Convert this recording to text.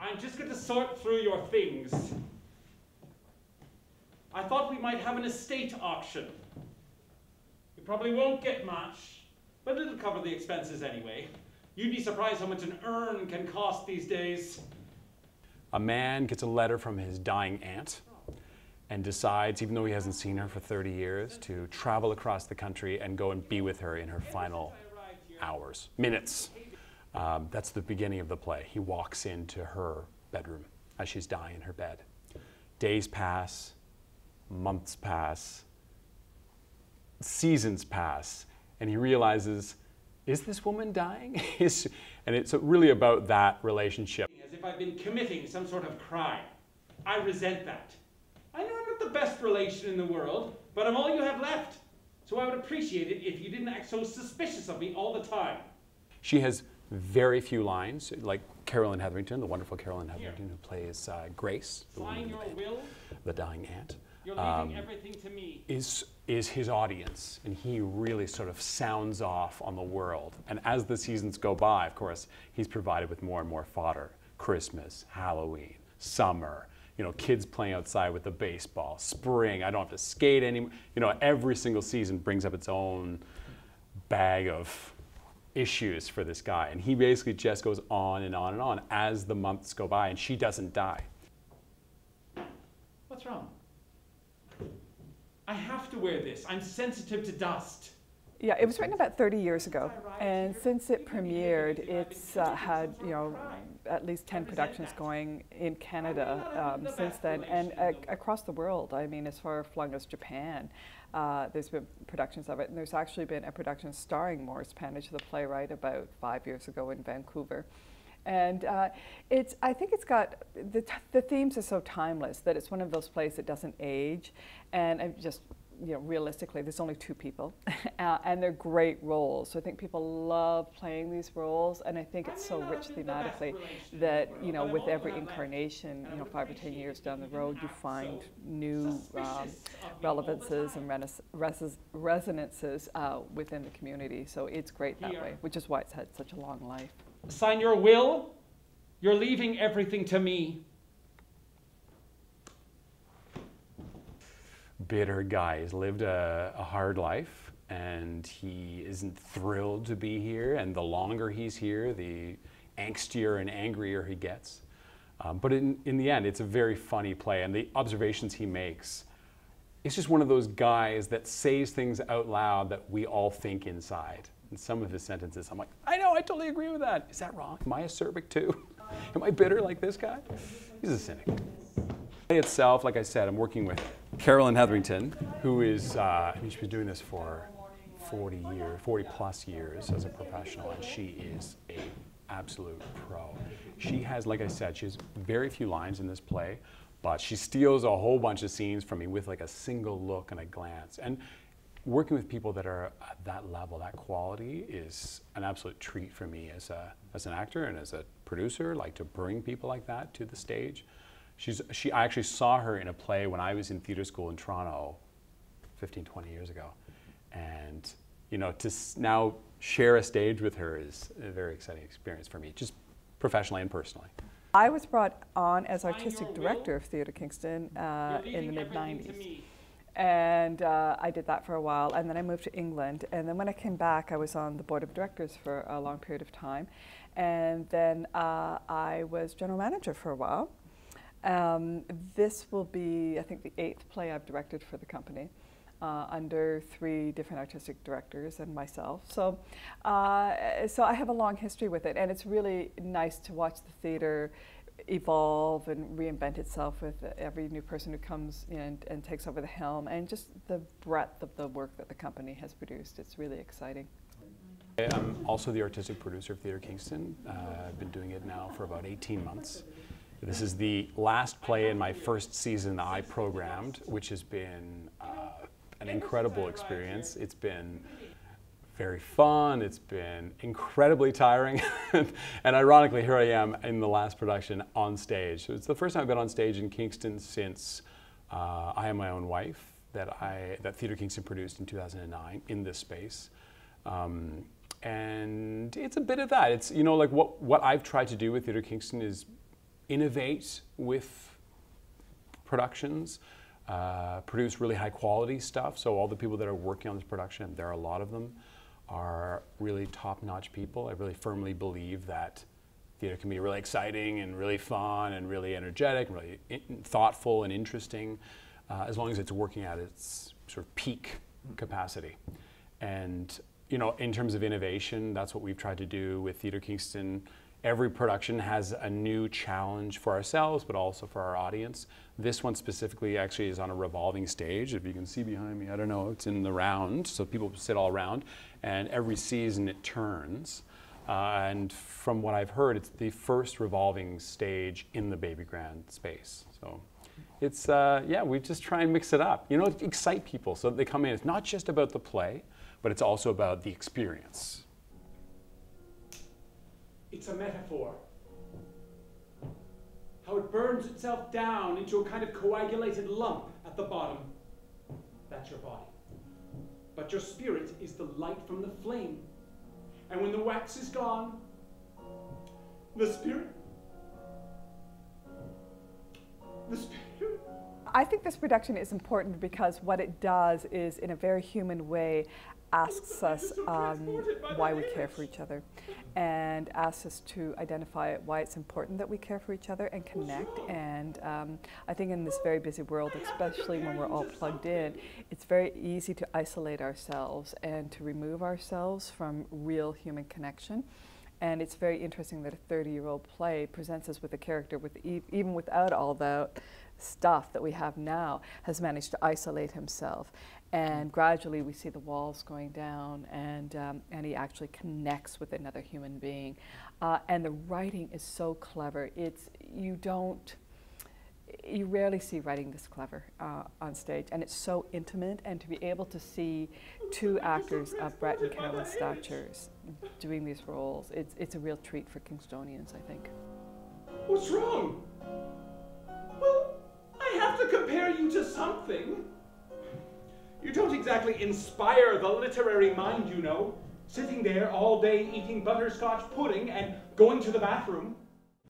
I'm just going to sort through your things. I thought we might have an estate auction. We probably won't get much, but it'll cover the expenses anyway. You'd be surprised how much an urn can cost these days. A man gets a letter from his dying aunt and decides, even though he hasn't seen her for 30 years, to travel across the country and go and be with her in her final hours, minutes. That's the beginning of the play. He walks into her bedroom as she's dying in her bed. Days pass, months pass, seasons pass, and he realizes, is this woman dying? And it's really about that relationship. As if I've been committing some sort of crime. I resent that. I know I'm not the best relation in the world, but I'm all you have left. So I would appreciate it if you didn't act so suspicious of me all the time. She has very few lines, like Carolyn Hetherington, the wonderful Carolyn Hetherington, who plays Grace, the dying aunt. You're leaving everything to me. Is his audience, and he really sort of sounds off on the world. And as the seasons go by, of course, he's provided with more and more fodder. Christmas, Halloween, summer, you know, kids playing outside with the baseball, spring, I don't have to skate anymore. You know, every single season brings up its own bag of issues for this guy. And he basically just goes on and on and on as the months go by, and she doesn't die. What's wrong? I have to wear this. I'm sensitive to dust. Yeah, it was written about 30 years ago, and since it premiered, it's had, you know, at least 10 productions going in Canada since then, and across the world. I mean, as far flung as Japan, there's been productions of it, and there's actually been a production starring Maurice Panish, the playwright, about 5 years ago in Vancouver. And I think it's got, the themes are so timeless that it's one of those plays that doesn't age. And just, you know, realistically, there's only 2 people, and they're great roles. So I think people love playing these roles, and I think it's so rich thematically that, you know, with every incarnation, you know, 5 or 10 years down the road, you find new relevances and resonances within the community. So it's great that way, which is why it's had such a long life. Sign your will. You're leaving everything to me. Bitter guy. He's lived a hard life, and he isn't thrilled to be here. And the longer he's here, the angstier and angrier he gets. But in the end, it's a very funny play, and the observations he makes, it's just one of those guys that says things out loud that we all think inside. And some of his sentences, I'm like, I know, I totally agree with that. Is that wrong? Am I acerbic too? Am I bitter like this guy? He's a cynic. The play itself, like I said, I'm working with Carolyn Hetherington, who is, I mean, she's been doing this for 40 plus years as a professional, and she is an absolute pro. She has, like I said, she has very few lines in this play, but she steals a whole bunch of scenes from me with like a single look and a glance. And working with people that are at that level, that quality, is an absolute treat for me as an actor and as a producer, like to bring people like that to the stage. I actually saw her in a play when I was in theater school in Toronto 15, 20 years ago. And, you know, to now share a stage with her is a very exciting experience for me, just professionally and personally. I was brought on as artistic director of Theatre Kingston in the mid-90s. And I did that for a while, and then I moved to England. And then when I came back, I was on the board of directors for a long period of time. And then I was general manager for a while. This will be, I think, the 8th play I've directed for the company, under 3 different artistic directors and myself. So I have a long history with it, and it's really nice to watch the theatre evolve and reinvent itself with every new person who comes in and takes over the helm, and just the breadth of the work that the company has produced. It's really exciting. I'm also the artistic producer of Theatre Kingston. I've been doing it now for about 18 months. This is the last play in my first season I programmed, which has been an incredible experience. It's been very fun, it's been incredibly tiring, and ironically, here I am in the last production on stage. So it's the first time I've been on stage in Kingston since I Am My Own Wife, that Theatre Kingston produced in 2009 in this space. And it's a bit of that. It's, you know, like what I've tried to do with Theatre Kingston is innovate with productions, produce really high quality stuff. So all the people that are working on this production, there are a lot of them, are really top-notch people. I really firmly believe that theater can be really exciting and really fun and really energetic, and really thoughtful and interesting, as long as it's working at its sort of peak capacity. And you know, in terms of innovation, that's what we've tried to do with Theatre Kingston. Every production has a new challenge for ourselves, but also for our audience. This one specifically actually is on a revolving stage. If you can see behind me, I don't know, it's in the round, so people sit all around, and every season it turns. And from what I've heard, it's the first revolving stage in the Baby Grand space. So it's, yeah, we just try and mix it up. You know, excite people so that they come in. It's not just about the play, but it's also about the experience. It's a metaphor. How it burns itself down into a kind of coagulated lump at the bottom. That's your body. But your spirit is the light from the flame. And when the wax is gone, the spirit. I think this production is important because what it does is, in a very human way, asks us why we care for each other, and asks us to identify why it's important that we care for each other and connect. And I think in this very busy world, especially when we're all plugged in, it's very easy to isolate ourselves and to remove ourselves from real human connection. And it's very interesting that a 30-year-old play presents us with a character with even without all the stuff that we have now, has managed to isolate himself. And gradually we see the walls going down, and he actually connects with another human being. And the writing is so clever. You rarely see writing this clever on stage, and it's so intimate. And to be able to see two actors of Brett and Carolyn's statures doing these roles, it's a real treat for Kingstonians, I think. What's wrong? Well, I have to compare you to something. You don't exactly inspire the literary mind, you know, sitting there all day eating butterscotch pudding and going to the bathroom.